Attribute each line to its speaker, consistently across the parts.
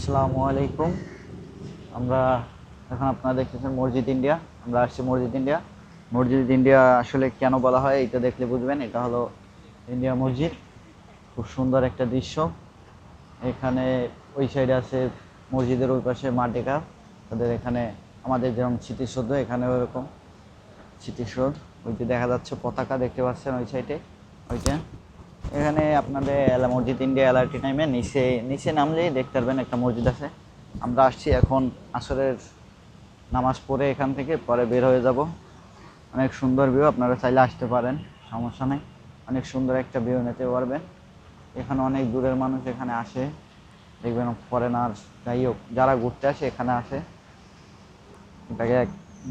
Speaker 1: আসসালামু আলাইকুম। আমরা এখন আপনারা দেখতেছেন মসজিদ ইন্ডিয়া। আমরা আসছি মসজিদ ইন্ডিয়া। মসজিদ ইন্ডিয়া আসলে কেন বলা হয় এটা দেখলে বুঝবেন। এটা হলো ইন্ডিয়া মসজিদ। খুব সুন্দর একটা দৃশ্য। এখানে ওই সাইডে আছে মসজিদের ওই পাশে মাটিকা। তাদের এখানে আমাদের যেমন স্মৃতিসৌধ, এখানেও এরকম স্মৃতিসৌধ। ওই যে দেখা যাচ্ছে পতাকা দেখতে পাচ্ছেন ওই সাইডে, ওইটা। এখানে আপনাদের মসজিদ ইন্ডিয়া এলআরটি টাইমে নিচে নিচে নামলেই দেখতে পারবেন একটা মসজিদ আছে। আমরা আসছি এখন আসরের নামাজ পড়ে এখান থেকে পরে বের হয়ে যাব। অনেক সুন্দর ভিউ, আপনারা চাইলে আসতে পারেন, সমস্যা নেই। অনেক সুন্দর একটা ভিউ নিতে পারবেন। এখানে অনেক দূরের মানুষ এখানে আসে, দেখবেন ফরেনার যাই হোক যারা ঘুরতে আসে এখানে আসে। এটাকে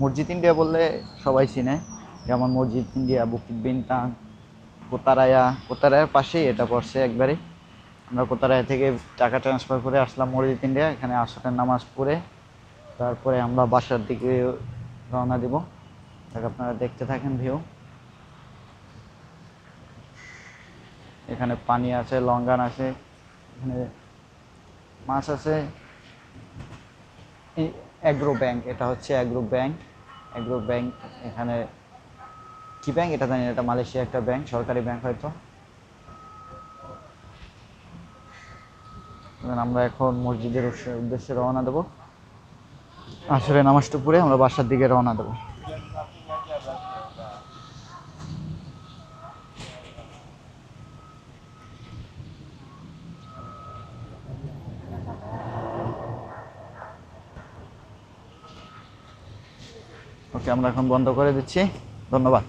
Speaker 1: মসজিদ ইন্ডিয়া বললে সবাই চিনে, যেমন মসজিদ ইন্ডিয়া, বুকিট বিনতাং, কোতারায়ার পাশেই এটা পড়ছে একবারে। আমরা কোতারায়া থেকে টাকা ট্রান্সফার করে আসলাম মসজিদ ইন্ডিয়া। এখানে আসরের নামাজ পড়ে তারপরে আমরা বাসার দিকে রওনা দিব। আপনারা দেখতে থাকেন ভিউ। এখানে পানি আছে, লঙ্গান আছে, এখানে মাছ আছে। অ্যাগ্রো ব্যাংক, এটা হচ্ছে অ্যাগ্রো ব্যাংক। অ্যাগ্রো ব্যাংক এখানে কি ব্যাংক এটা জানি না, এটা মালয়েশিয়া একটা ব্যাংক, সরকারি ব্যাংক হয়তো। আমরা এখন মসজিদের উদ্দেশ্যে রওনা দেবো। আসরে নামাজটা পড়ে আমরা বাসার দিকে রওনা দেবো। ওকে, আমরা এখন বন্ধ করে দিচ্ছি। ধন্যবাদ।